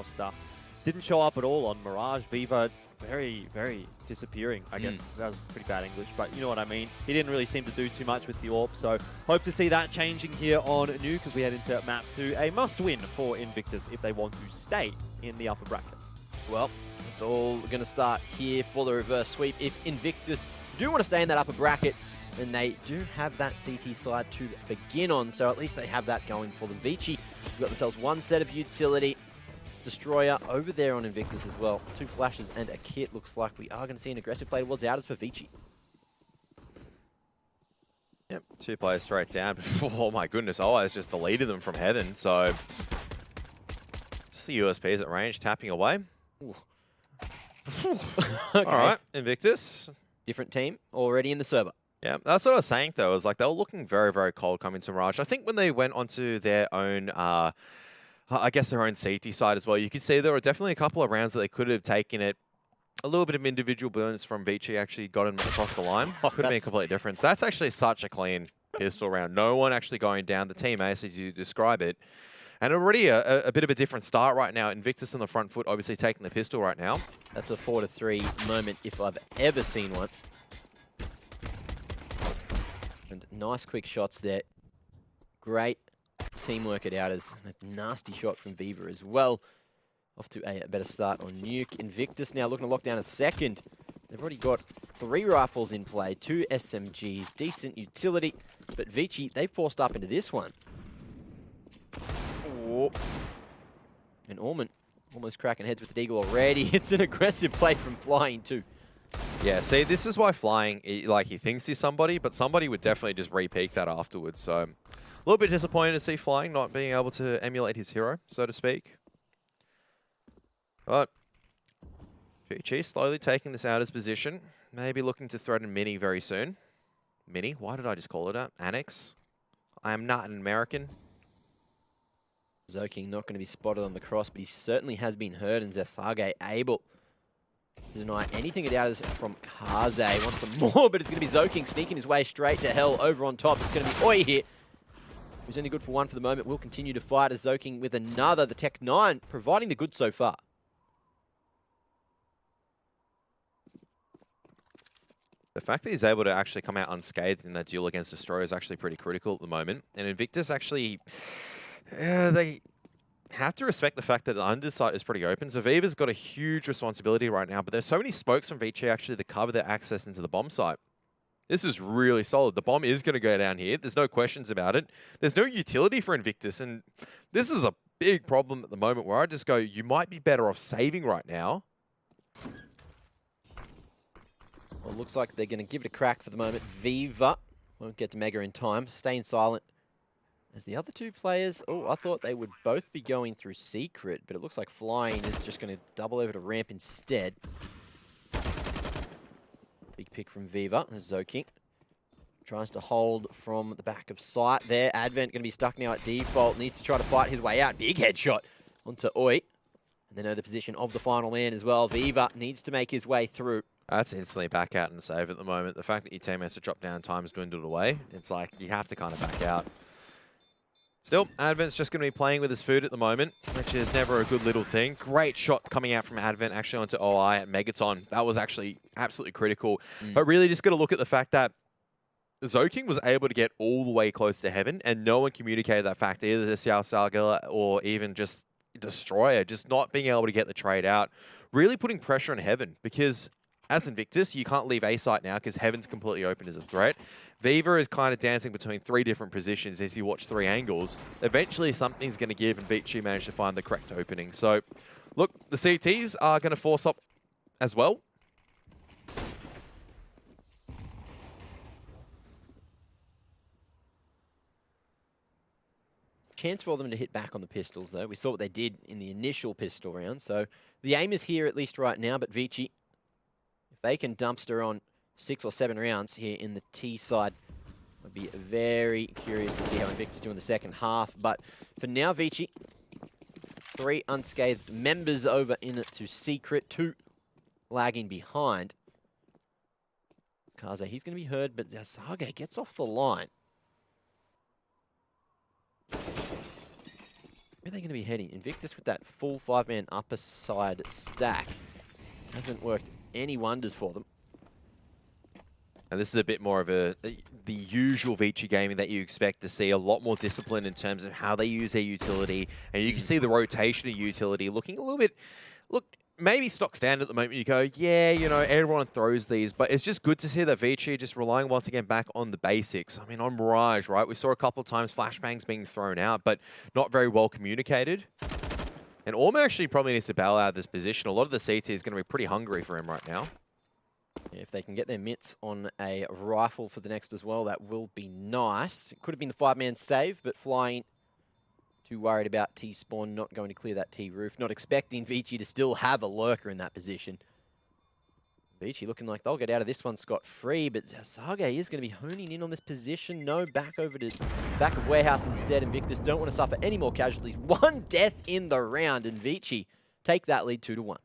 roster. Didn't show up at all on Mirage. Viva, very, very disappearing, I guess. That was pretty bad English, but you know what I mean. He didn't really seem to do too much with the AWP, so hope to see that changing here on Nuke as we head into map 2. A must-win for Invictus if they want to stay in the upper bracket. Well, it's all going to start here for the reverse sweep. If Invictus do want to stay in that upper bracket, then they do have that CT side to begin on, so at least they have that going for them. ViCi got themselves one set of utility. Destroyer over there on Invictus as well. 2 flashes and a kit. Looks like we are going to see an aggressive play towards outers for ViCi. Yep, 2 players straight down. Oh my goodness, Always just deleted them from heaven, so just the USPs at range tapping away. Okay. Alright, Invictus. Different team already in the server. Yeah, that's what I was saying though. It was like they were looking very, very cold coming to Mirage. I think when they went onto their own I guess their own safety side as well, you could see there were definitely a couple of rounds that they could have taken it. A little bit of individual burns from ViCi actually got him across the line. Could have been a complete difference. That's actually such a clean pistol round. No one actually going down the team ace as you describe it. And already a bit of a different start right now. Invictus on the front foot, obviously taking the pistol right now. That's a 4-3 moment if I've ever seen one. And nice quick shots there. Great teamwork at outers. A nasty shot from Viva as well. Off to a better start on Nuke. Invictus now looking to lock down a second. They've already got 3 rifles in play, 2 SMGs, decent utility. But ViCi, they forced up into this one. Oh. And Orman almost cracking heads with the Deagle already. It's an aggressive play from Flying too. Yeah, see, this is why Flying, he thinks he's somebody, but somebody would definitely just re-peak that afterwards. So a little bit disappointed to see Flying not being able to emulate his hero, so to speak. But ViCi slowly taking this out as position. Maybe looking to threaten Mini very soon. Mini? Why did I just call it that? Annex? I am not an American. Zoking not going to be spotted on the cross, but he certainly has been heard, and Zesage able to deny anything at outers from Kaze. Wants some more, but it's going to be Zoking sneaking his way straight to hell over on top. It's going to be Oi here, who's only good for 1 for the moment. Will continue to fight as Zoking with another. The Tech 9 providing the goods so far. The fact that he's able to actually come out unscathed in that duel against Destroyer is actually pretty critical at the moment. And Invictus actually, they have to respect the fact that the underside is pretty open. So Viva's got a huge responsibility right now, but there's so many smokes from ViCi actually to cover their access into the bomb site. This is really solid. The bomb is going to go down here. There's no questions about it. There's no utility for Invictus, and this is a big problem at the moment where I just go, you might be better off saving right now. Well, it looks like they're going to give it a crack for the moment. Viva won't get to Mega in time. Staying silent. As the other 2 players, I thought they would both be going through Secret, but it looks like Flying is just going to double over to Ramp instead. Big pick from Viva. There's Zoking. Tries to hold from the back of sight there. Advent going to be stuck now at default. Needs to try to fight his way out. Big headshot onto Oi. And they know the position of the final man as well. Viva needs to make his way through. That's instantly back out and save at the moment. The fact that your team has to drop down time's dwindled away. It's like you have to kind of back out. Still, Advent's just going to be playing with his food at the moment, which is never a good little thing. Great shot coming out from Advent actually onto OI at Megaton. That was actually absolutely critical. But really just got to look at the fact that Zoking was able to get all the way close to heaven, and no one communicated that fact, either to Xiao Salgilla or even just Destroyer, just not being able to get the trade out. Really putting pressure on heaven, because as Invictus, you can't leave A site now because heaven's completely open as a threat. Viva is kind of dancing between 3 different positions as you watch 3 angles. Eventually, something's going to give, and ViCi managed to find the correct opening. So, look, the CTs are going to force up as well. Chance for them to hit back on the pistols, though. We saw what they did in the initial pistol round. So, the aim is here at least right now, but ViCi, if they can dumpster on 6 or 7 rounds here in the T side, I'd be very curious to see how Invictus do in the second half. But for now, ViCi, 3 unscathed members over into Secret, 2 lagging behind. Kaze, he's going to be heard, but Sage gets off the line. Where are they going to be heading? Invictus with that full 5-man upper side stack hasn't worked any wonders for them. And this is a bit more of the usual ViCi gaming that you expect to see. A lot more discipline in terms of how they use their utility. And you can see the rotation of utility looking a little bit... Look, maybe stock standard at the moment. You go, yeah, you know, everyone throws these. But it's just good to see that ViCi just relying once again back on the basics. I mean, on Mirage, right? We saw a couple of times flashbangs being thrown out, but not very well communicated. And Orm actually probably needs to bail out of this position. A lot of the CT is going to be pretty hungry for him right now. If they can get their mitts on a rifle for the next as well, that will be nice. It could have been the 5-man save, but Flying too worried about T-spawn not going to clear that T-roof, not expecting ViCi to still have a lurker in that position. ViCi looking like they'll get out of this one scot-free, but Sage is going to be honing in on this position. No, back over to back of Warehouse instead. Invictus don't want to suffer any more casualties. 1 death in the round, and ViCi take that lead 2-1.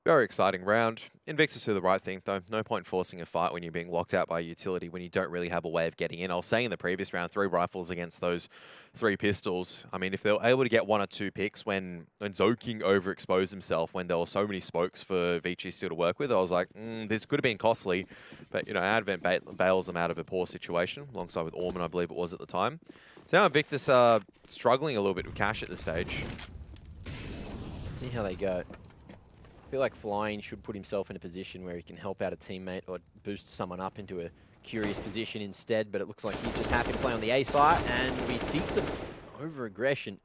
Very exciting round. Invictus do the right thing, though. No point forcing a fight when you're being locked out by utility when you don't really have a way of getting in. I was saying in the previous round, 3 rifles against those 3 pistols. I mean, if they were able to get 1 or 2 picks when Zoking overexposed himself, when there were so many smokes for ViCi still to work with, I was like, this could have been costly. But, you know, Advent bails them out of a poor situation, alongside with Orman, I believe it was at the time. So now Invictus are struggling a little bit with cash at this stage. Let's see how they go. I feel like Flying should put himself in a position where he can help out a teammate or boost someone up into a curious position instead, but it looks like he's just happy to play on the A side, and we see some over-aggression.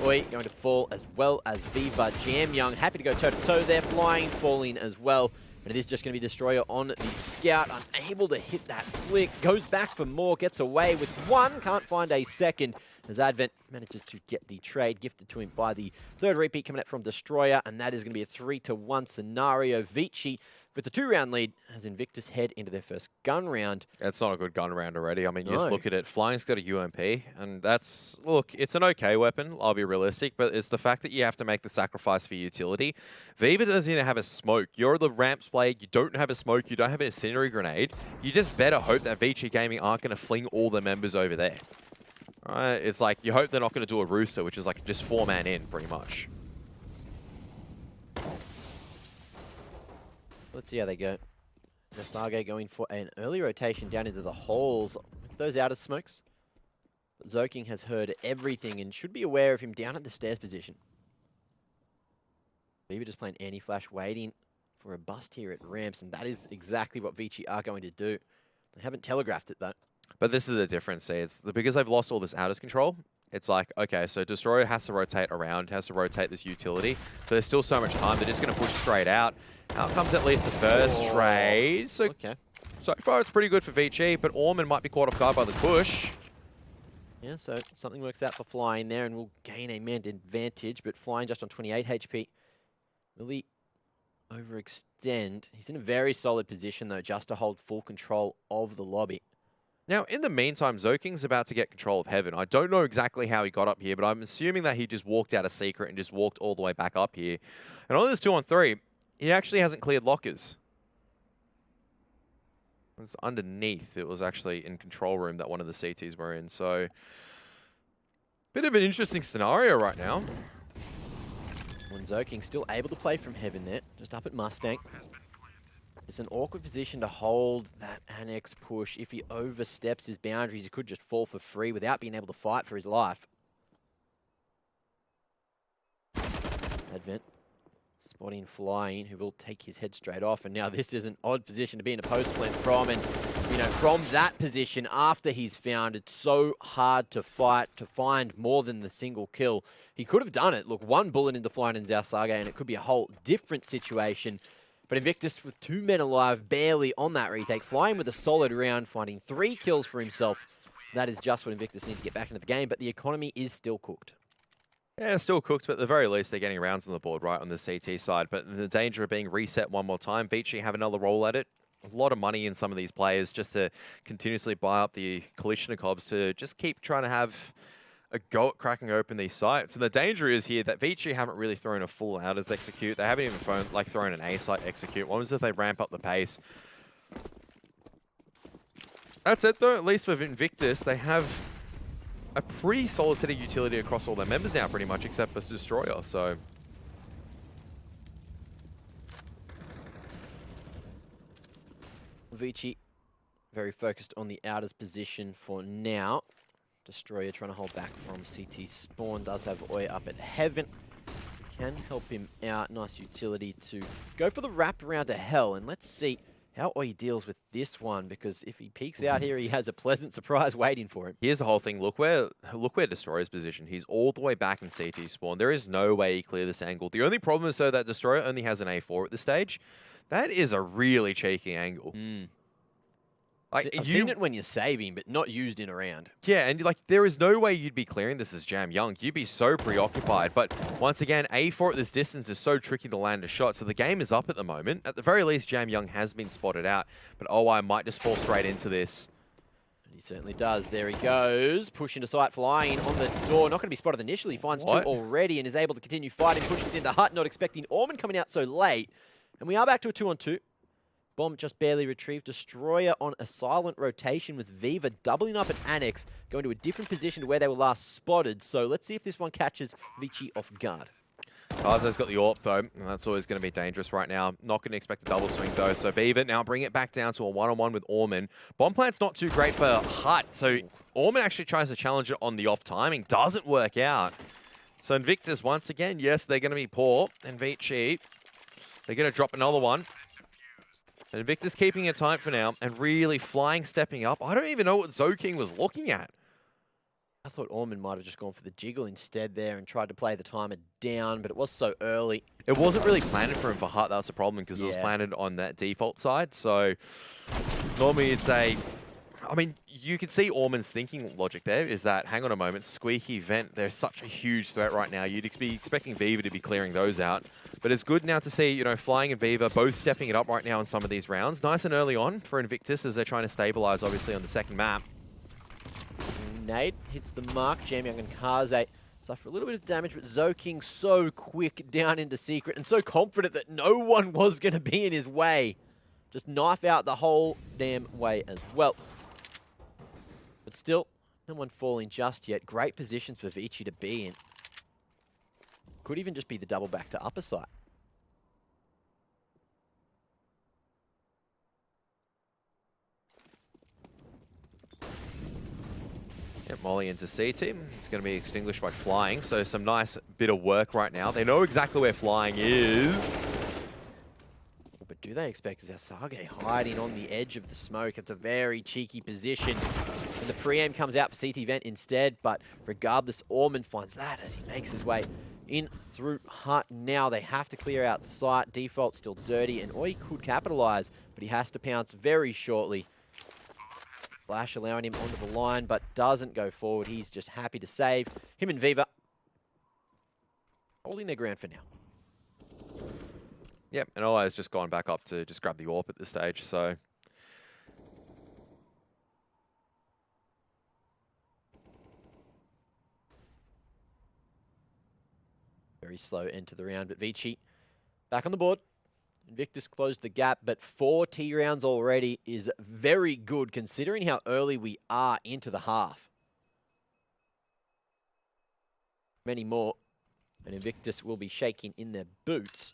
Oi going to fall as well as Viva. Jam Young happy to go toe-to-toe there. Flying falling as well, but it is just going to be Destroyer on the Scout, unable to hit that flick. Goes back for more, gets away with 1, can't find a second, as Advent manages to get the trade gifted to him by the 3rd repeat coming out from Destroyer, and that is going to be a 3-1 scenario. ViCi with the 2-round lead as Invictus head into their first gun round. It's not a good gun round already. I mean, you just look at it. Flying's got a UMP, and that's, look, it's an okay weapon. I'll be realistic, but it's the fact that you have to make the sacrifice for utility. Viva doesn't even have a smoke. You're the ramps player. You don't have a smoke. You don't have an incendiary grenade. You just better hope that ViCi Gaming aren't going to fling all the members over there. Right? It's like you hope they're not going to do a rooster, which is like just 4-man in, pretty much. Let's see how they go. Sage going for an early rotation down into the holes with those outer smokes. But Zoking has heard everything and should be aware of him down at the stairs position. Viva just playing anti-flash, waiting for a bust here at ramps, and that is exactly what ViCi are going to do. They haven't telegraphed it, though. But this is the difference, see. It's because they've lost all this outers control. It's like, okay, so Destroyer has to rotate around, has to rotate this utility. So there's still so much time. They're just going to push straight out. Out comes at least the first trade. So, so far, it's pretty good for ViCi, but Orman might be caught off guard by the push. Yeah, so something works out for Flying there, and we'll gain a man advantage, but Flying just on 28 HP. Really overextend. He's in a very solid position, though, just to hold full control of the lobby. Now, in the meantime, Zoking's about to get control of Heaven. I don't know exactly how he got up here, but I'm assuming that he just walked out a secret and just walked all the way back up here. And on this 2-on-3, he actually hasn't cleared lockers. It's underneath. It was actually in control room that one of the CTs were in. So, bit of an interesting scenario right now. When Zoking still able to play from Heaven there, just up at Mustang. It's an awkward position to hold that annex push. If he oversteps his boundaries, he could just fall for free without being able to fight for his life. Advent spotting Flying, who will take his head straight off. And now this is an odd position to be in a post plant from. And, you know, from that position, after he's found, it's so hard to fight, to find more than the single kill. He could have done it. Look, 1 bullet into Flying and Sage, and it could be a whole different situation. But Invictus with 2 men alive, barely on that retake. Flying with a solid round, finding 3 kills for himself. That is just what Invictus need to get back into the game, but the economy is still cooked. Yeah, still cooked, but at the very least, they're getting rounds on the board, right, on the CT side. But the danger of being reset one more time, ViCi have another roll at it. A lot of money in some of these players just to continuously buy up the Kalishnikovs to just keep trying to have a go at cracking open these sites. And the danger is here that ViCi haven't really thrown a full outers execute. They haven't even thrown an A site execute. What was if they ramp up the pace? That's it, though. At least with Invictus, they have a pretty solid set of utility across all their members now, pretty much, except for Destroyer. So ViCi very focused on the outers position for now. Destroyer trying to hold back from CT spawn. Does have Oi up at heaven. Can help him out. Nice utility to go for the wrap around to hell. And let's see how Oi deals with this one, because if he peeks out here, he has a pleasant surprise waiting for him. here's the whole thing. Look where Destroyer's positioned. He's all the way back in CT spawn. There is no way he clear this angle. The only problem is though that Destroyer only has an A4 at this stage. That is a really cheeky angle. Like, I've seen it when you're saving, but not used in a round. Yeah, and like there is no way you'd be clearing this as Jam Young. You'd be so preoccupied. But once again, A4 at this distance is so tricky to land a shot. So the game is up at the moment. At the very least, Jam Young has been spotted out. But OI might just fall straight into this. And he certainly does. There he goes. Push into sight, flying on the door. Not going to be spotted initially. Finds two already and is able to continue fighting. Pushes into Hut, not expecting Orman coming out so late. And we are back to a 2-on-2. Bomb just barely retrieved. Destroyer on a silent rotation with Viva doubling up at Annex, going to a different position to where they were last spotted. So let's see if this one catches ViCi off guard. Kazo's got the AWP though, and that's always going to be dangerous right now. Not going to expect a double swing though. So Viva now bring it back down to a one-on-one with Orman. Bomb plant's not too great for Hut, so Orman actually tries to challenge it on the off timing. Doesn't work out. So Invictus once again, yes, they're going to be poor. And ViCi, they're going to drop another one. And Invictus keeping it tight for now and really flying, stepping up. I don't even know what Zoking was looking at. I thought Orman might have just gone for the jiggle instead there and tried to play the timer down, but it was so early. It wasn't really planted for him for Hut. That's a problem because it was planted on that default side. So normally you'd say, I mean, you could see Orman's thinking logic there is that, hang on a moment, Squeaky, Vent, they're such a huge threat right now. You'd be expecting Viva to be clearing those out. But it's good now to see, you know, Flying and Viva both stepping it up right now in some of these rounds. Nice and early on for Invictus as they're trying to stabilize, obviously, on the second map. Nade hits the mark. Jam Young and Kaze suffer a little bit of damage, but Zoking so quick down into secret and so confident that no one was going to be in his way. Just knife out the whole damn way as well. But still, no one falling just yet. Great positions for ViCi to be in. Could even just be the double back to upper side. Yep, Molly into CT. It's going to be extinguished by Flying, so some nice bit of work right now. They know exactly where Flying is. But do they expect Zasage hiding on the edge of the smoke? It's a very cheeky position. And the pre-aim comes out for CT Vent instead, but regardless, Orman finds that as he makes his way in through Hut. Now they have to clear out sight. Default still dirty, and Oi could capitalize, but he has to pounce very shortly. Flash allowing him onto the line, but doesn't go forward. He's just happy to save. Him and Viva holding their ground for now. Yep, and OI has just gone back up to just grab the AWP at this stage, so... Very slow end to the round, but ViCi back on the board. Invictus closed the gap, but 4 T rounds already is very good considering how early we are into the half. Many more, and Invictus will be shaking in their boots.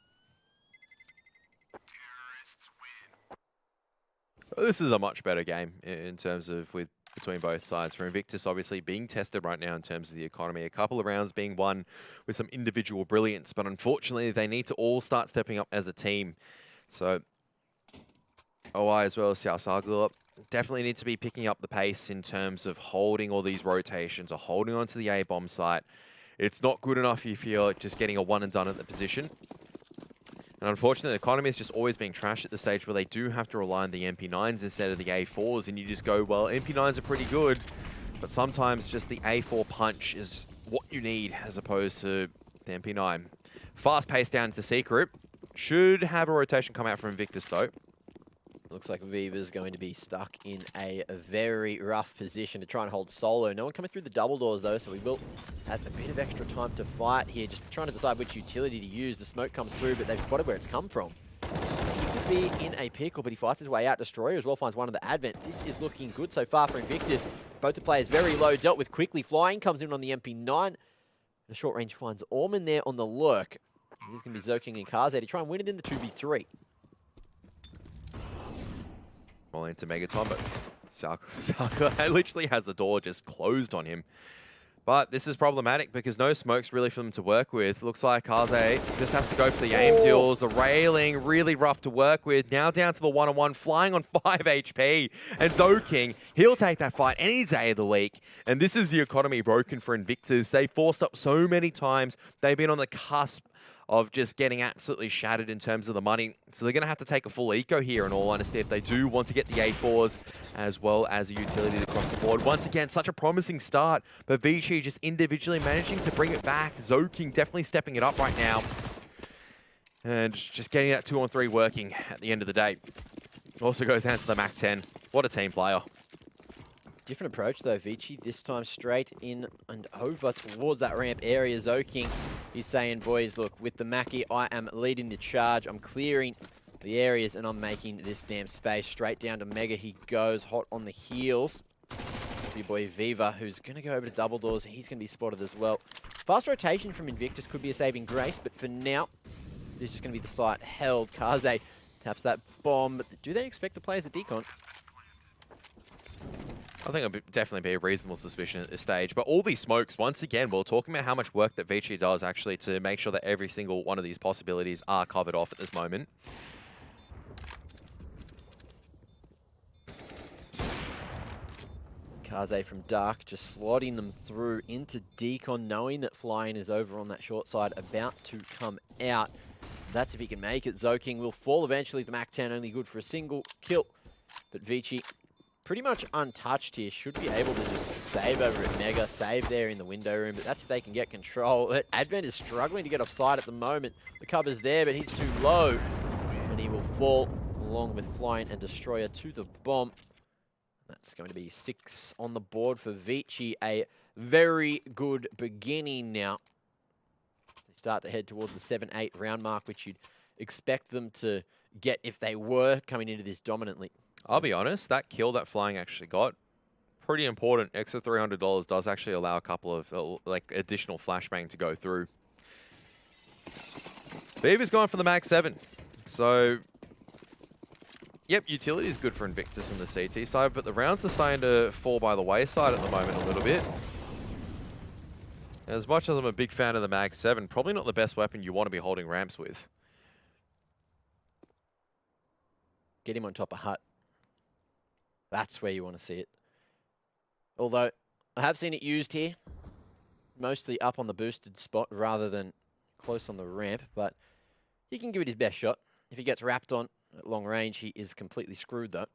This is a much better game in terms of between both sides. For Invictus, obviously being tested right now in terms of the economy. A couple of rounds being won with some individual brilliance, but unfortunately they need to all start stepping up as a team. So OI as well as Xiaosagul definitely need to be picking up the pace in terms of holding all these rotations or holding on to the A-bomb site. It's not good enough if you're just getting a one and done at the position. And unfortunately, the economy is just always being trashed at the stage where they do have to rely on the MP9s instead of the A4s, and you just go, well, MP9s are pretty good, but sometimes just the A4 punch is what you need as opposed to the MP9. Fast pace down to Secret. Should have a rotation come out from Invictus, though. Looks like Viva's going to be stuck in a very rough position to try and hold solo. No one coming through the double doors, though, so we will have a bit of extra time to fight here. Just trying to decide which utility to use. The smoke comes through, but they've spotted where it's come from. He could be in a pickle, but he fights his way out. Destroyer as well finds one of the Advent. This is looking good so far for Invictus. Both the players very low, dealt with quickly. Flying comes in on the MP9. The short range finds Orman there on the lurk. He's going to be Zoking and Kaze to try and win it in the 2v3. Well, into Megaton, but Salka literally has the door just closed on him. But this is problematic because no smokes really for them to work with. Looks like Kaze just has to go for the aim deals. The railing, really rough to work with. Now down to the one-on-one, flying on 5 HP. And Zoking, he'll take that fight any day of the week. And this is the economy broken for Invictus. They forced up so many times. They've been on the cusp of just getting absolutely shattered in terms of the money. So they're going to have to take a full eco here, in all honesty, if they do want to get the A4s as well as a utility across the board. Once again, such a promising start, but ViCi just individually managing to bring it back. Zoking definitely stepping it up right now. And just getting that 2-on-3 working at the end of the day. Also goes down to the Mac 10. What a team player. Different approach though, ViCi. This time straight in and over towards that ramp area. Zoking, he's saying, boys, look, with the Mackie, I am leading the charge. I'm clearing the areas and I'm making this damn space. Straight down to Mega he goes, hot on the heels. Your boy Viva, who's going to go over to double doors. He's going to be spotted as well. Fast rotation from Invictus could be a saving grace, but for now, it's just going to be the site held. Kaze taps that bomb. But do they expect the players at Decon? I think it'll definitely be a reasonable suspicion at this stage. But all these smokes, once again, we're talking about how much work that ViCi does actually to make sure that every single one of these possibilities are covered off at this moment. Kaze from Dark just slotting them through into Decon, knowing that Flying is over on that short side, about to come out. That's if he can make it. Zoking will fall eventually. The Mac 10 only good for a single kill. But ViCi pretty much untouched here. Should be able to just save over at Mega, save there in the window room, but that's if they can get control. Advent is struggling to get offside at the moment. The cover's there, but he's too low. And he will fall along with Flying and Destroyer to the bomb. That's going to be 6 on the board for ViCi. A very good beginning now. They start to head towards the 7-8 round mark, which you'd expect them to get if they were coming into this dominantly. I'll be honest, that kill that Flying actually got, pretty important. Extra $300 does actually allow a couple of like additional flashbang to go through. Beaver's gone for the Mag 7. So, yep, utility is good for Invictus in the CT side, but the rounds are starting to fall by the wayside at the moment a little bit. As much as I'm a big fan of the Mag 7, probably not the best weapon you want to be holding ramps with. Get him on top of Hut. That's where you want to see it. Although, I have seen it used here. Mostly up on the boosted spot rather than close on the ramp. But he can give it his best shot. If he gets wrapped on at long range, he is completely screwed though.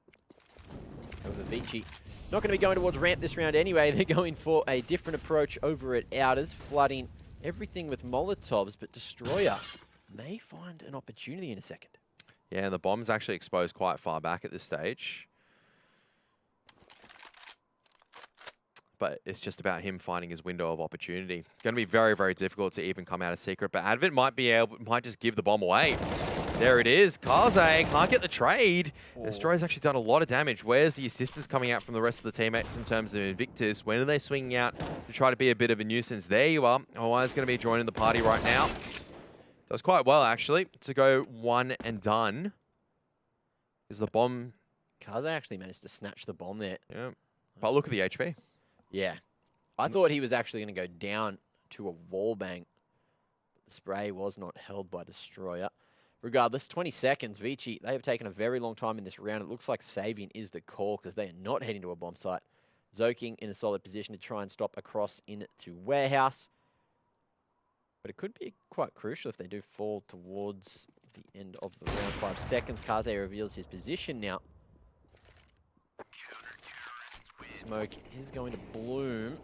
Over ViCi. Not going to be going towards ramp this round anyway. They're going for a different approach over at Outers. Flooding everything with Molotovs. But Destroyer may find an opportunity in a second. Yeah, and the bomb's actually exposed quite far back at this stage. But it's just about him finding his window of opportunity. It's going to be very, very difficult to even come out of secret. But Advent might just give the bomb away. There it is. Kaze can't get the trade. Destroyer's actually done a lot of damage. Where's the assistance coming out from the rest of the teammates in terms of Invictus? When are they swinging out to try to be a bit of a nuisance? There you are. Hawaii's going to be joining the party right now. Does quite well, actually, to go one and done. Is the bomb... Kaze actually managed to snatch the bomb there. Yeah. But look at the HP. Yeah. I thought he was actually going to go down to a wall bang. The spray was not held by Destroyer. Regardless, 20 seconds. ViCi, they have taken a very long time in this round. It looks like saving is the call because they are not heading to a bomb site. Zoking in a solid position to try and stop across into Warehouse. But it could be quite crucial if they do fall towards the end of the round. 5 seconds. Kaze reveals his position now. Smoke is going to bloom.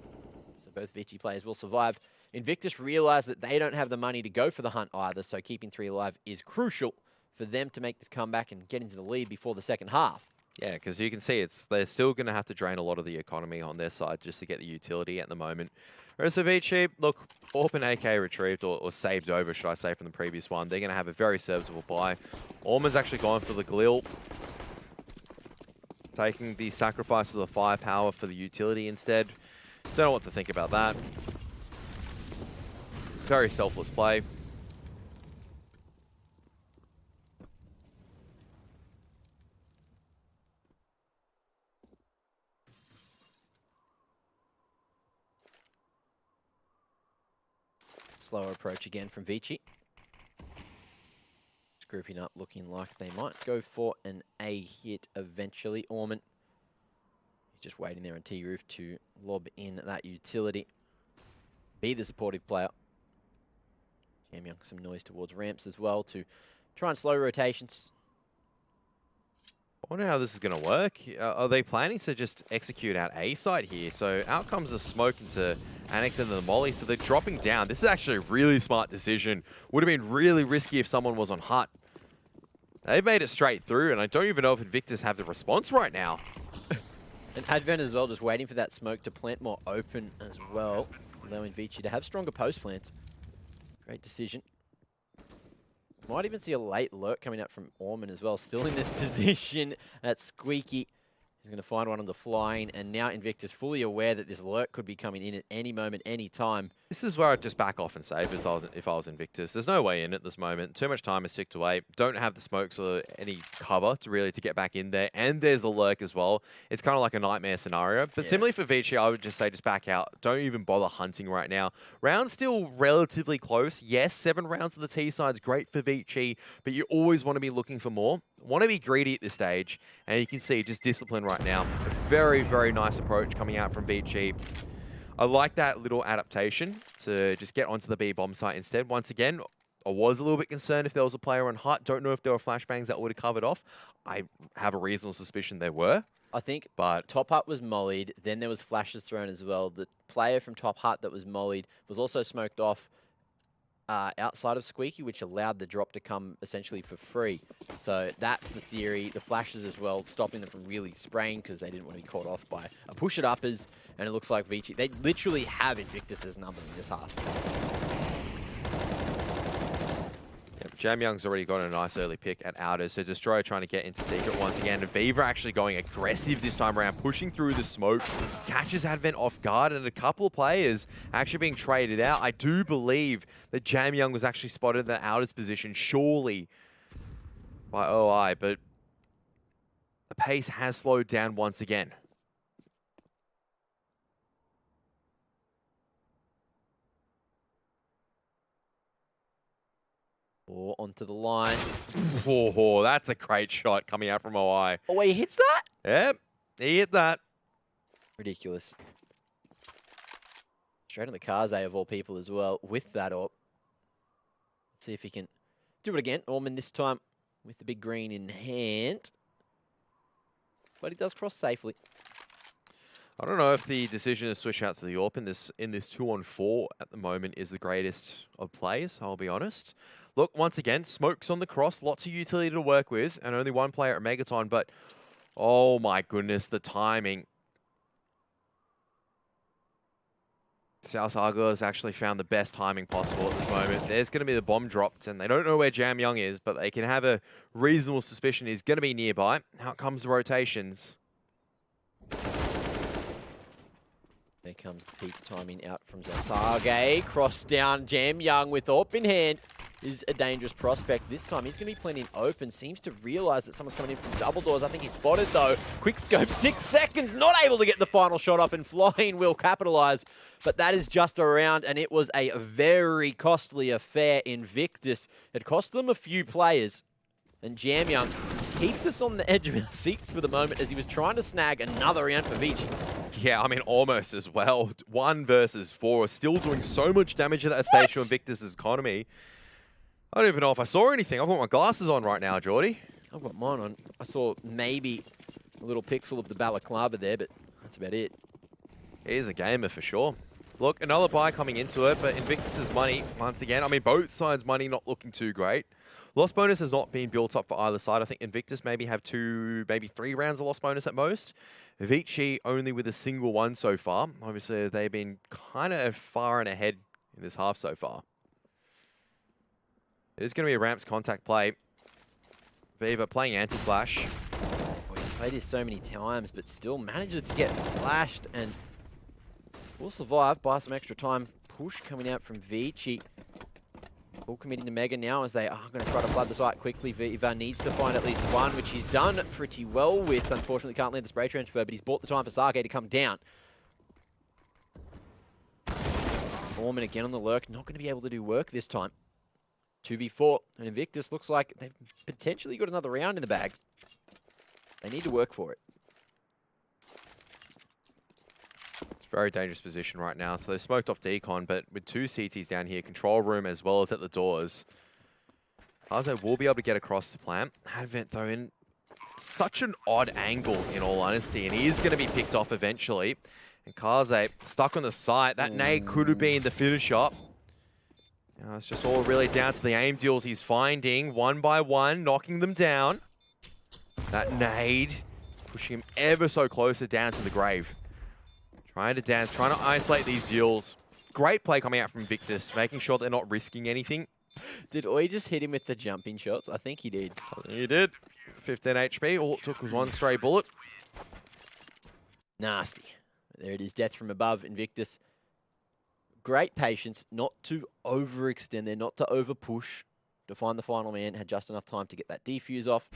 So both ViCi players will survive. Invictus realize that they don't have the money to go for the hunt either, so keeping 3 alive is crucial for them to make this comeback and get into the lead before the second half. Yeah, because you can see they're still going to have to drain a lot of the economy on their side just to get the utility at the moment. Whereas for ViCi, look, AWP and AK retrieved or saved over, should I say, from the previous one. They're going to have a very serviceable buy. Orman's actually gone for the Glil. Taking the sacrifice of the firepower for the utility instead. Don't know what to think about that. Very selfless play. Slower approach again from ViCi. Just grouping up, looking like they might go for an A hit eventually. Orman, he's just waiting there on T-Roof to lob in that utility. Be the supportive player. Jamyoung, some noise towards ramps as well to try and slow rotations. I wonder how this is going to work. Are they planning to just execute out A side here? So out comes the smoke into Annex into the molly, so they're dropping down. This is actually a really smart decision. Would have been really risky if someone was on hut. They've made it straight through, and I don't even know if Invictus have the response right now. And Advent as well, just waiting for that smoke to plant more open as well, allowing ViCi to have stronger post plants. Great decision. Might even see a late lurk coming out from Orman as well. Still in this position at Squeaky. He's going to find one on the flying, and now Invictus fully aware that this lurk could be coming in at any moment, any time. This is where I'd just back off and save if I was Invictus. There's no way in at this moment. Too much time is ticked away. Don't have the smokes or any cover to get back in there. And there's a lurk as well. It's kind of like a nightmare scenario. But similarly for ViCi, I would just say just back out. Don't even bother hunting right now. Round's still relatively close. Yes, 7 rounds of the T side's great for ViCi, but you always want to be looking for more. Want to be greedy at this stage. And you can see just discipline right now. A very, very nice approach coming out from ViCi. I like that little adaptation to just get onto the B bomb site instead. Once again, I was a little bit concerned if there was a player on hut. Don't know if there were flashbangs that would have covered off. I have a reasonable suspicion there were. I think but Top Hut was mollied. Then there was flashes thrown as well. The player from Top Hut that was mollied was also smoked off outside of Squeaky, which allowed the drop to come essentially for free. So that's the theory. The flashes as well, stopping them from really spraying because they didn't want to be caught off by a push-it-uppers. And it looks like ViCi, they literally have Invictus's number in this half. Jamyoung's already got a nice early pick at Outers, so Destroyer trying to get into Secret once again. And Viva actually going aggressive this time around, pushing through the smoke, catches Advent off guard, and a couple of players actually being traded out. I do believe that Jamyoung was actually spotted in the Outers position, surely by OI, but the pace has slowed down once again. Or onto the line. Oh, that's a great shot coming out from OI. Oh, he hits that? Yep, he hit that. Ridiculous. Straight on the Kaze of all people as well with that AWP. Let's see if he can do it again. Orman this time with the big green in hand. But he does cross safely. I don't know if the decision to switch out to the AWP in this 2-on-4 at the moment is the greatest of plays, I'll be honest. Look, once again, smokes on the cross, lots of utility to work with, and only one player at Megaton, but oh my goodness, the timing. South Argo has actually found the best timing possible at this moment. There's going to be the bomb dropped, and they don't know where Jamyoung is, but they can have a reasonable suspicion he's going to be nearby. Out comes the rotations. There comes the peak timing out from Zasage. Cross down, Jamyoung with AWP in hand is a dangerous prospect. This time he's going to be playing in open. Seems to realize that someone's coming in from double doors. I think he's spotted though. Quick scope, 6 seconds, not able to get the final shot off, and Flying will capitalize. But that is just a round, and it was a very costly affair. Invictus. It cost them a few players. And Jamyoung keeps us on the edge of our seats for the moment as he was trying to snag another round for ViCi. Yeah, I mean, almost as well. 1 versus 4, still doing so much damage at that stage to Invictus' economy. I don't even know if I saw anything. I've got my glasses on right now, Geordie. I've got mine on. I saw maybe a little pixel of the balaclava there, but that's about it. He is a gamer for sure. Look, another buy coming into it, but Invictus' money, once again, I mean, both sides' money not looking too great. Loss bonus has not been built up for either side. I think Invictus maybe have 2, maybe 3 rounds of loss bonus at most. ViCi only with a single one so far. Obviously, they've been kind of far and ahead in this half so far. It is going to be a ramps contact play. Viva playing anti-flash. played this so many times, but still manages to get flashed and will survive by some extra time. Push coming out from ViCi. All committing to Mega now as they are going to try to flood the site quickly. Viva needs to find at least one, which he's done pretty well with. Unfortunately, can't land the spray transfer, but he's bought the time for Sake to come down. Foreman again on the lurk. Not going to be able to do work this time. 2v4. And Invictus looks like they've potentially got another round in the bag. They need to work for it. It's a very dangerous position right now. So they smoked off Decon, but with 2 CTs down here, control room as well as at the doors, Kaze will be able to get across the plant. Advent, though, in such an odd angle, in all honesty, and he is going to be picked off eventually. And Kaze stuck on the site. That nade could have been the finish up. Now it's just all really down to the aim deals he's finding, one by one, knocking them down. That nade pushing him ever so closer down to the grave. Trying to dance, trying to isolate these duels. Great play coming out from Invictus, making sure they're not risking anything. Did Oi just hit him with the jumping shots? I think he did. He did. 15 HP. All it took was one stray bullet. Nasty. There it is, death from above, Invictus. Great patience, not to overextend there, not to overpush. To find the final man, had just enough time to get that defuse off.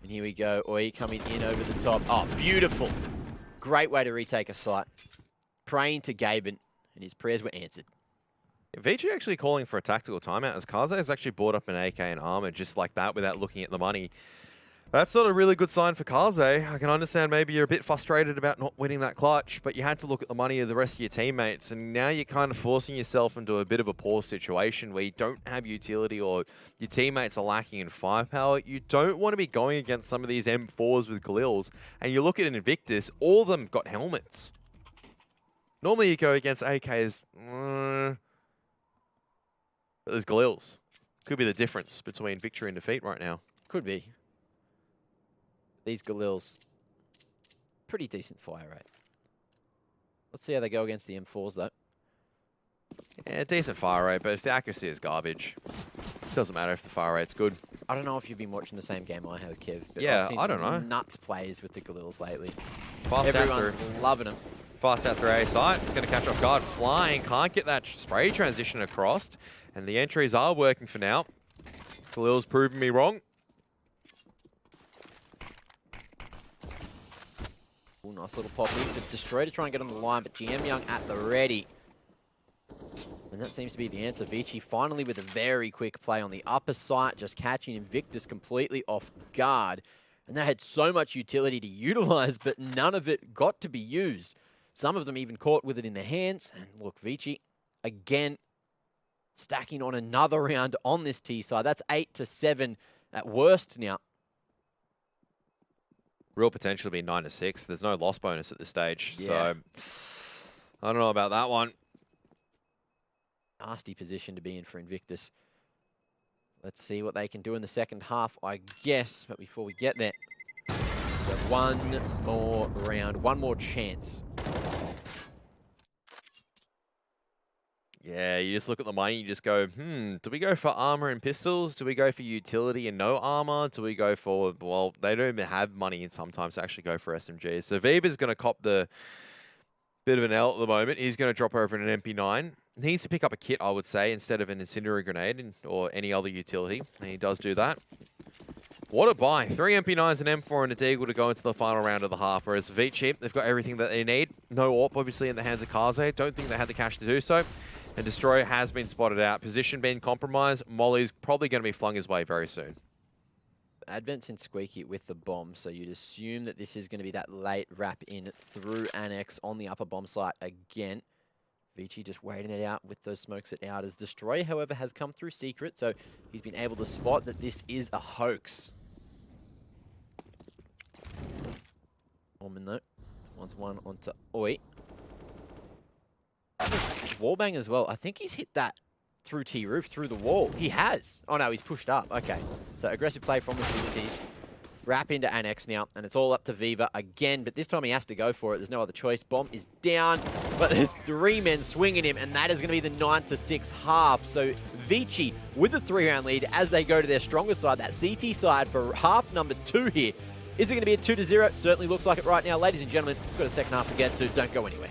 And here we go, Oi coming in over the top. Oh, beautiful. Great way to retake a site. Praying to Gaben, and his prayers were answered. ViCi actually calling for a tactical timeout as Kaze has actually bought up an AK and armor just like that without looking at the money. That's not a really good sign for Kaze. I can understand maybe you're a bit frustrated about not winning that clutch, but you had to look at the money of the rest of your teammates, and now you're kind of forcing yourself into a bit of a poor situation where you don't have utility or your teammates are lacking in firepower. You don't want to be going against some of these M4s with Galils, and you look at an Invictus, all of them got helmets. Normally you go against AKs, but there's Galils. Could be the difference between victory and defeat right now. Could be. These Galils, pretty decent fire rate. Let's see how they go against the M4s, though. Yeah, decent fire rate, but if the accuracy is garbage, it doesn't matter if the fire rate's good. I don't know if you've been watching the same game I have, Kev. But Yeah, I've seen I don't know. nuts plays with the Galils lately. Fast Everyone's out through. loving them. Fast out through A site. It's going to catch off guard. Flying. Can't get that spray transition across. And the entries are working for now. Khalil's proving me wrong. Ooh, nice little pop in. Destroy to try and get on the line, but GM Young at the ready. And that seems to be the answer. ViCi finally with a very quick play on the upper site, just catching Invictus completely off guard. And they had so much utility to utilize, but none of it got to be used. Some of them even caught with it in their hands. And look, ViCi, again, stacking on another round on this T side. That's 8-7 at worst now. Real potential to be 9-6. There's no loss bonus at this stage. Yeah. So, I don't know about that one. Nasty position to be in for Invictus. Let's see what they can do in the second half, I guess. But before we get there, one more round, one more chance. Yeah, you just look at the money, you just go, do we go for armor and pistols? Do we go for utility and no armor? Do we go for, well, they don't even have money sometimes to actually go for SMGs. So Viva's going to cop the bit of an L at the moment. He's going to drop over in an MP9. Needs to pick up a kit, I would say, instead of an incendiary grenade or any other utility. And he does do that. What a buy. 3 MP9s, an M4 and a Deagle to go into the final round of the half. Whereas ViCi, they've got everything that they need. No AWP, obviously, in the hands of Kaze. Don't think they had the cash to do so. And Destroyer has been spotted out. Position being compromised. Molly's probably going to be flung his way very soon. Advent's in Squeaky with the bomb, so you'd assume that this is going to be that late wrap in through Annex on the upper bomb site again. ViCi just waiting it out with those smokes it out as Destroyer, however, has come through secret, so he's been able to spot that this is a hoax. Orman though, 1-1 onto Oi. Wallbang as well. I think he's hit that through T-roof, through the wall. He has. Oh no, he's pushed up. Okay. So aggressive play from the CTs. Wrap into Annex now, and it's all up to Viva again, but this time he has to go for it. There's no other choice. Bomb is down, but there's 3 men swinging him, and that is going to be the 9-6 half. So ViCi with a 3-round lead as they go to their stronger side, that CT side for half number 2 here. Is it going to be a 2-0? Certainly looks like it right now. Ladies and gentlemen, we've got a second half to get to. Don't go anywhere.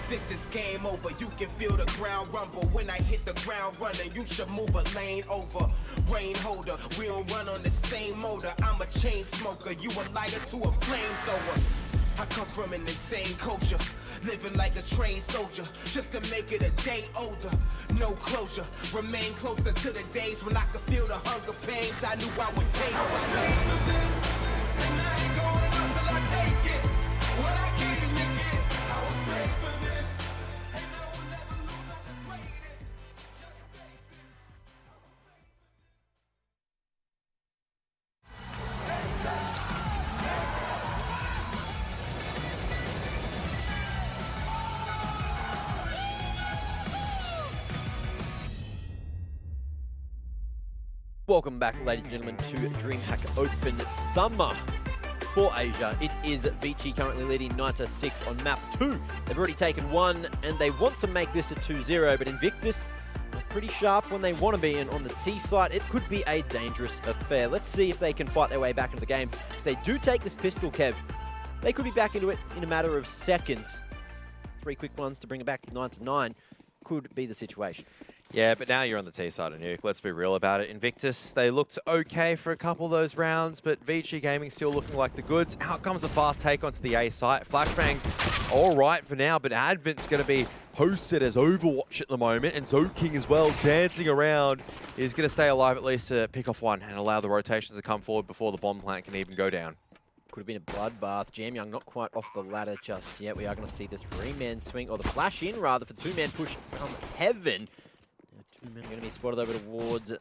This is game over, you can feel the ground rumble. When I hit the ground running, you should move a lane over. Rain holder, we don't run on the same motor. I'm a chain smoker, you a lighter to a flamethrower. I come from an insane culture, living like a trained soldier, just to make it a day older. No closure, remain closer to the days when I could feel the hunger pains I knew I would take. I was made for this, and I ain't going out till I take it. What I came to get, I was made for this, and I will never lose, I'm the greatest. Just face it. Welcome back, ladies and gentlemen, to DreamHack Open Summer for Asia. It is ViCi currently leading 9-6 on map 2. They've already taken 1, and they want to make this a 2-0, but Invictus are pretty sharp when they want to be, and on the T side, it could be a dangerous affair. Let's see if they can fight their way back into the game. If they do take this pistol, Kev, they could be back into it in a matter of seconds. 3 quick ones to bring it back to 9-9 could be the situation. Yeah, but now you're on the T side of Nuke. Let's be real about it. Invictus, they looked okay for a couple of those rounds, but ViCi Gaming still looking like the goods. Out comes a fast take onto the A site. Flashbang's all right for now, but Advent's going to be hosted as Overwatch at the moment, and Zoking as well, dancing around. He's going to stay alive at least to pick off one and allow the rotations to come forward before the bomb plant can even go down. Could have been a bloodbath. Jam Young not quite off the ladder just yet. We are going to see this 3-man swing, or the flash in rather, for 2-man push from Heaven. Now 2-man going to be spotted over towards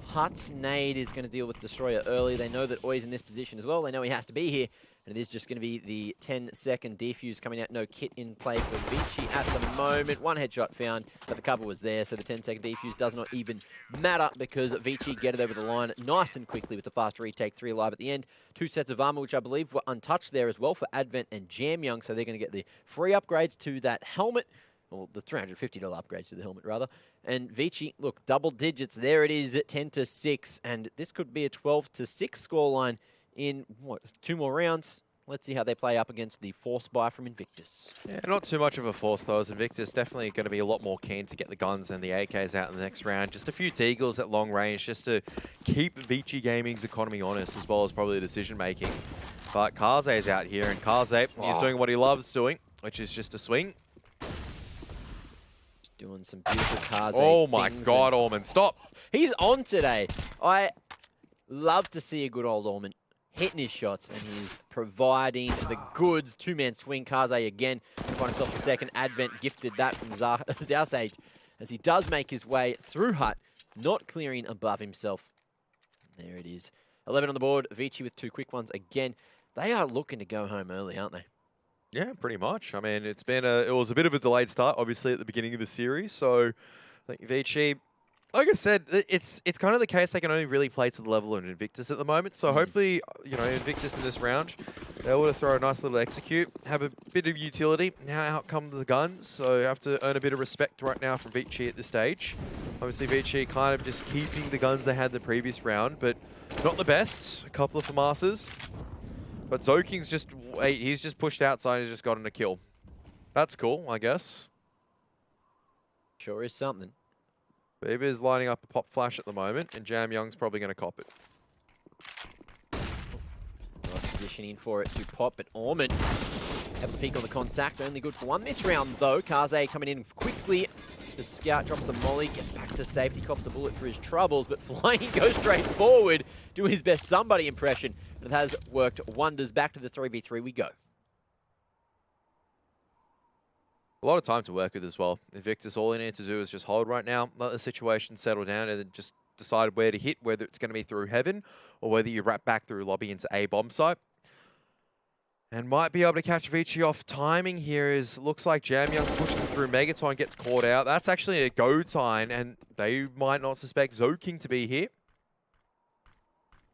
Huts. Nade is going to deal with Destroyer early. They know that Oi's in this position as well. They know he has to be here. And it is just going to be the 10-second defuse coming out. No kit in play for ViCi at the moment. One headshot found, but the cover was there, so the 10-second defuse does not even matter because ViCi get it over the line nice and quickly with the fast retake. 3 alive at the end. 2 sets of armor, which I believe were untouched there as well for Advent and JamYoung, so they're going to get the free upgrades to that helmet. Or the $350 upgrades to the helmet, rather. And ViCi, look, double digits. There it is at 10-6, and this could be a 12-6 scoreline in, what, 2 more rounds. Let's see how they play up against the force buy from Invictus. Yeah, not too much of a force, though, as Invictus definitely going to be a lot more keen to get the guns and the AKs out in the next round. Just a few Deagles at long range just to keep ViCi Gaming's economy honest, as well as probably decision-making. But Kaze's out here, and Kaze, he's doing what he loves doing, which is just a swing. Just doing some beautiful Kaze Oh my God, Orman, stop! He's on today. I love to see a good old Orman hitting his shots, and he's providing the goods. 2-man swing. Kaze again to find himself the second. Advent gifted that from Zausage as he does make his way through Hut, not clearing above himself. There it is. 11 on the board. ViCi with 2 quick ones again. They are looking to go home early, aren't they? Yeah, pretty much. I mean, it was a bit of a delayed start, obviously, at the beginning of the series. So I think ViCi, like I said, it's kind of the case they can only really play to the level of Invictus at the moment. So hopefully, you know, Invictus in this round, they're able to throw a nice little execute, have a bit of utility. Now out come the guns, so you have to earn a bit of respect right now from ViCi at this stage. Obviously, ViCi kind of just keeping the guns they had in the previous round, but not the best. A couple of FAMASas. But Zoking's he's just pushed outside and just gotten a kill. That's cool, I guess. Sure is something. Beaver is lining up a pop flash at the moment, and JamYoung's probably going to cop it. Nice positioning for it to pop, but Orman have a peek on the contact. Only good for 1 this round, though. Kaze coming in quickly. The scout drops a molly, gets back to safety, cops a bullet for his troubles, but flying goes straight forward, doing his best somebody impression. It has worked wonders. Back to the 3v3 we go. A lot of time to work with as well. Invictus, all they need to do is just hold right now, let the situation settle down, and then just decide where to hit, whether it's going to be through heaven or whether you wrap back through lobby into A bomb site. And might be able to catch ViCi off. Timing here looks like JamYoung pushing through. Megaton gets caught out. That's actually a go time, and they might not suspect Zoking to be here.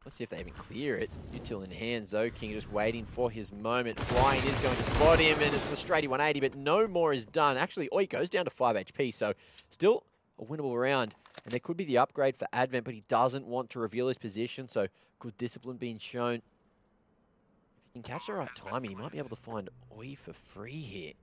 Let's see if they even clear it. Util in hand. Zoking just waiting for his moment. Flying is going to spot him, and it's the straighty 180, but no more is done. Actually, he goes down to 5 HP, so still a winnable round. And there could be the upgrade for Advent, but he doesn't want to reveal his position, so good discipline being shown. If he can catch the right timing, he might be able to find Oi for free here.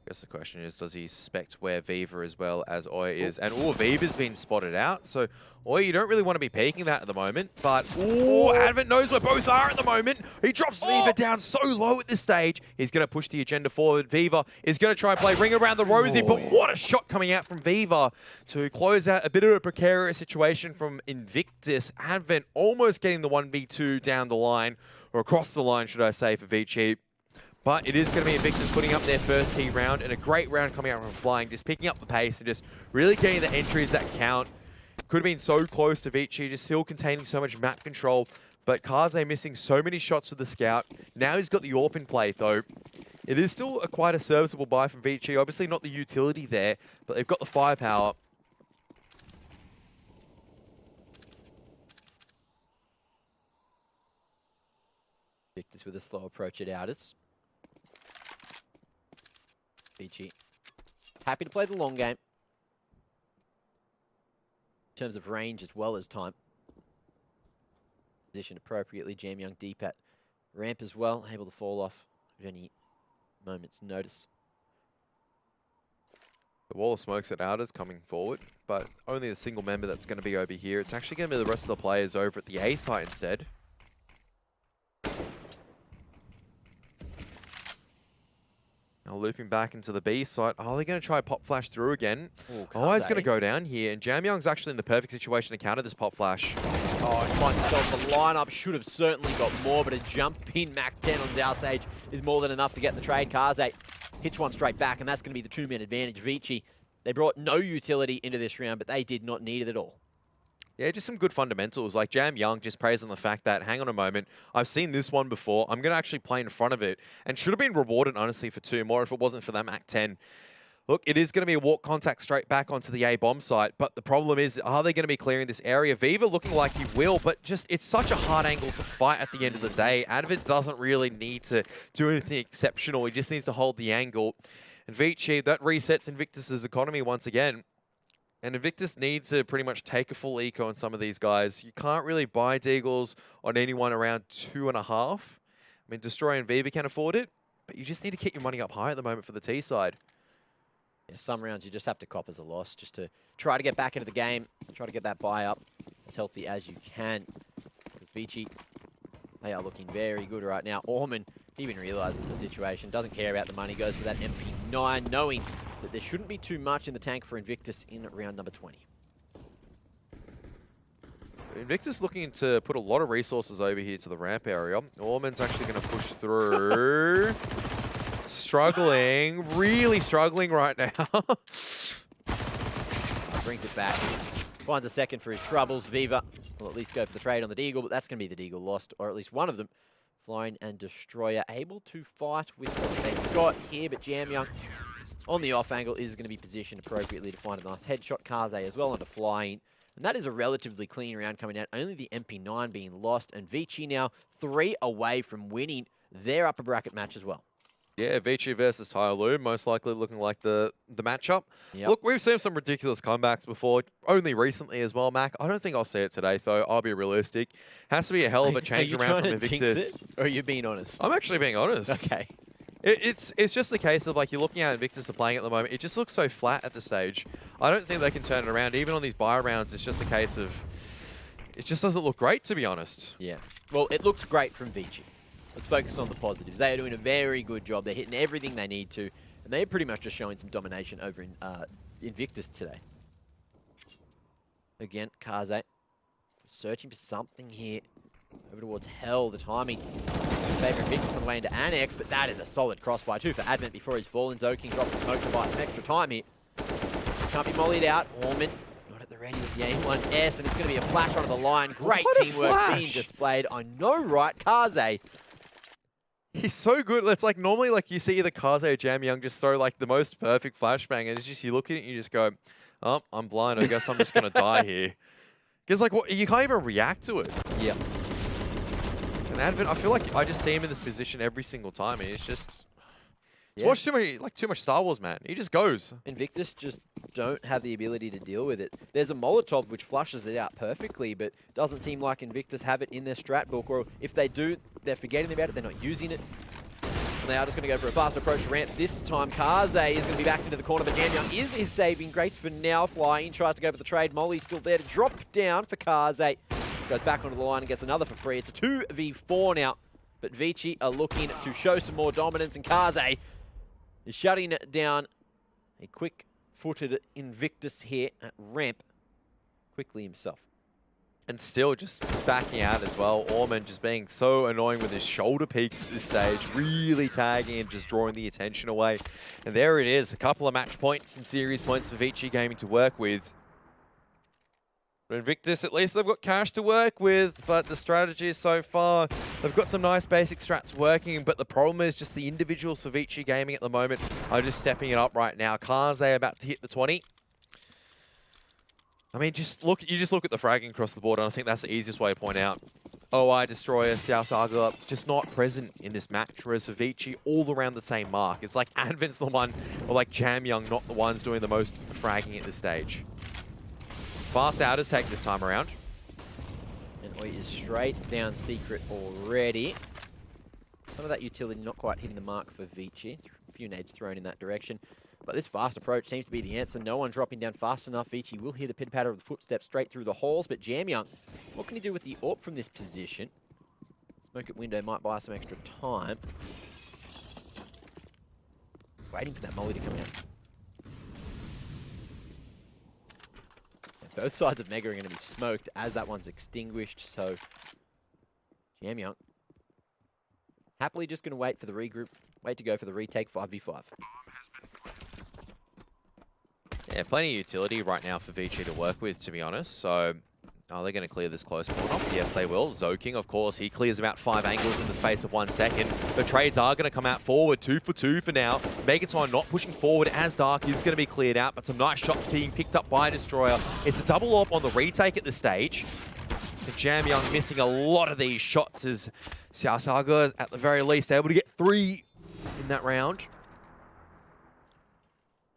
I guess the question is, does he suspect where Viva as well as Oi is? And Viva's been spotted out. So Oi, you don't really want to be peeking that at the moment. But Advent knows where both are at the moment. He drops Viva down so low at this stage. He's going to push the agenda forward. Viva is going to try and play ring around the rosy. But what a shot coming out from Viva to close out a bit of a precarious situation from Invictus. Advent almost getting the 1v2 down the line, or across the line, should I say, for ViCi. But it is going to be Invictus putting up their first T round, and a great round coming out from Flying, just picking up the pace and just really getting the entries that count. Could have been so close to ViCi, just still containing so much map control, but Kaze missing so many shots with the Scout. Now he's got the AWP in play, though. It is still quite a serviceable buy from ViCi. Obviously not the utility there, but they've got the firepower. Invictus with a slow approach at Outers. ViCi happy to play the long game in terms of range as well as time. Positioned appropriately. JamYoung deep at ramp as well, able to fall off at any moment's notice. The wall of smokes at Outers coming forward, but only a single member that's going to be over here. It's actually going to be the rest of the players over at the A site instead. Now looping back into the B site. Oh, they're going to try pop flash through again. Oh, he's going to go down here. And JamYoung's actually in the perfect situation to counter this pop flash. Oh, he finds himself the lineup. Should have certainly got more, but a jump in Mac 10 on Zausage is more than enough to get the trade. Kaze hits one straight back, and that's going to be the 2-man advantage. ViCi, they brought no utility into this round, but they did not need it at all. Yeah, just some good fundamentals. Like Jam Young just prays on the fact that, hang on a moment, I've seen this one before. I'm going to actually play in front of it. And should have been rewarded, honestly, for 2 more if it wasn't for that Mac 10. Look, it is going to be a walk contact straight back onto the A bomb site. But the problem is, are they going to be clearing this area? Viva looking like he will, but just it's such a hard angle to fight at the end of the day. Advent doesn't really need to do anything exceptional. He just needs to hold the angle. And ViCi, that resets Invictus's economy once again. And Invictus needs to pretty much take a full eco on some of these guys. You can't really buy Deagles on anyone around 2.5. I mean, Destroy and Viva can afford it, but you just need to keep your money up high at the moment for the T side. Yeah, some rounds you just have to cop as a loss just to try to get back into the game, try to get that buy up as healthy as you can. Because ViCi, they are looking very good right now. Orman even realizes the situation, doesn't care about the money, goes for that MP9, knowing that there shouldn't be too much in the tank for Invictus in round number 20. Invictus looking to put a lot of resources over here to the ramp area. Orman's actually going to push through. Struggling, really struggling right now. Brings it back. Finds a second for his troubles. Viva will at least go for the trade on the Deagle, but that's going to be the Deagle lost, or at least one of them. Flying and Destroyer able to fight with what they've got here, but Jam Young on the off angle is going to be positioned appropriately to find a nice headshot. Kaze as well onto Flying. And that is a relatively clean round coming out. Only the MP9 being lost. And ViCi now 3 away from winning their upper bracket match as well. Yeah, ViCi versus Tyloo, most likely looking like the matchup. Yep. Look, we've seen some ridiculous comebacks before, only recently as well, Mac. I don't think I'll see it today, though. I'll be realistic. Has to be a hell of a change around from Invictus. Or are you being honest? I'm actually being honest. Okay. It's just the case of, like, you're looking at Invictus are playing at the moment. It just looks so flat at the stage. I don't think they can turn it around. Even on these buy rounds, it's just a case of... It just doesn't look great, to be honest. Yeah. Well, it looks great from ViCi. Let's focus on the positives. They are doing a very good job. They're hitting everything they need to. And they're pretty much just showing some domination over in Invictus today. Again, Kaze searching for something here. Over towards Hell. The timing favourite Invictus on the way into Annex, but that is a solid crossfire too for Advent before he's fallen. Zoking drops the smoke to buy some extra time here. Can't be mollied out. Orman not at the ready with the A1S, and it's going to be a flash onto the line. Great teamwork being displayed. I know, right? Kaze. He's so good. It's like normally like you see either Kaze or Jam Young just throw like the most perfect flashbang, and it's just you look at it and you just go, oh, I'm blind. I guess I'm just going to die here. Because like what, you can't even react to it. Yep. And Advent, I feel like I just see him in this position every single time. And it's just... He's watched too much Star Wars, man. He just goes. Invictus just don't have the ability to deal with it. There's a Molotov which flushes it out perfectly, but doesn't seem like Invictus have it in their strat book, or if they do, they're forgetting about it, they're not using it. And they are just going to go for a fast approach ramp. This time, Kaze is going to be back into the corner, but Jam Young is his saving grace for now. Flying, tries to go for the trade. Molly's still there to drop down for Kaze. Goes back onto the line and gets another for free. It's a 2v4 now, but ViCi are looking to show some more dominance, and Kaze is shutting down a quick-footed Invictus here at ramp quickly himself. And still just backing out as well. Orman just being so annoying with his shoulder peaks at this stage, really tagging and just drawing the attention away. And there it is, a couple of match points and series points for ViCi Gaming to work with. But Invictus, at least they've got cash to work with, but the strategy so far, they've got some nice basic strats working, but the problem is just the individuals for ViCi Gaming at the moment are just stepping it up right now. Kaze about to hit the 20. I mean, you just look at the fragging across the board, and I think that's the easiest way to point out. OI, Destroyer, Xiao Saga, just not present in this match, whereas for ViCi, all around the same mark. It's like Advent's the one, or like Jam Young, not the ones doing the most fragging at this stage. Fast outers take this time around. And Oi is straight down secret already. Some of that utility not quite hitting the mark for ViCi. A few nades thrown in that direction. But this fast approach seems to be the answer. No one dropping down fast enough. ViCi will hear the pitter-patter of the footsteps straight through the halls. But Jam Young, what can he do with the AWP from this position? Smoke at window might buy some extra time. Waiting for that molly to come out. Both sides of Mega are going to be smoked as that one's extinguished, so Jam Young happily just going to wait for the regroup, wait to go for the retake 5v5. Yeah, plenty of utility right now for ViCi to work with, to be honest. So Oh, they're going to clear this close corner. Yes, they will. Zoking, of course, he clears about 5 angles in the space of 1 second. The trades are going to come out forward, 2 for 2 for now. Megaton not pushing forward as Dark is going to be cleared out, but some nice shots being picked up by Destroyer. It's a double AWP on the retake at this stage. And Jam Young missing a lot of these shots as Xiao Saga, at the very least, able to get 3 in that round.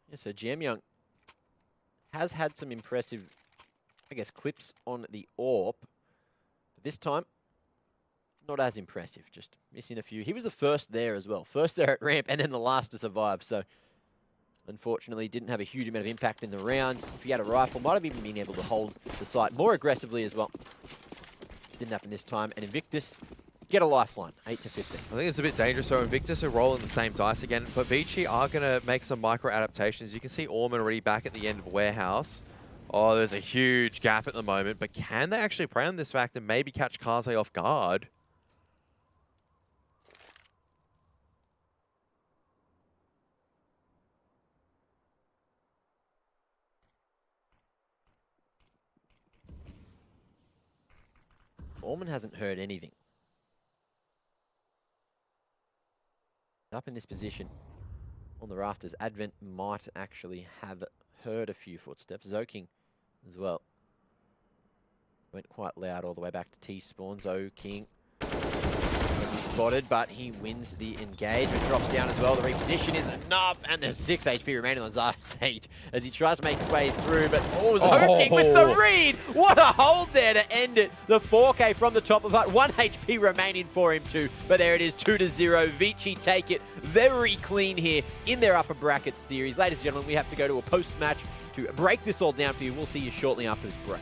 Yeah, so Jam Young has had some impressive, I guess, clips on the AWP. But this time, not as impressive, just missing a few. He was the first there as well. First there at ramp and then the last to survive. So, unfortunately, didn't have a huge amount of impact in the round. If he had a rifle, might have even been able to hold the site more aggressively as well. Didn't happen this time. And Invictus get a lifeline, 8 to 15. I think it's a bit dangerous. So Invictus are rolling the same dice again, but ViCi are going to make some micro adaptations. You can see Orman already back at the end of Warehouse. Oh, there's a huge gap at the moment, but can they actually prey on this fact and maybe catch Kaze off guard? Orman hasn't heard anything. Up in this position on the rafters, Advent might actually have heard a few footsteps. Zoking as well. Went quite loud all the way back to T-spawn. Zoking spotted, but he wins the engagement. Drops down as well. The reposition is enough, and there's 6 HP remaining on Zayt as he tries to make his way through, but Zoking with the read! What a hold there to end it. The 4K from the top of it. 1 HP remaining for him too, but there it is, 2-0. ViCi take it very clean here in their upper bracket series. Ladies and gentlemen, we have to go to a post-match to break this all down for you. We'll see you shortly after this break.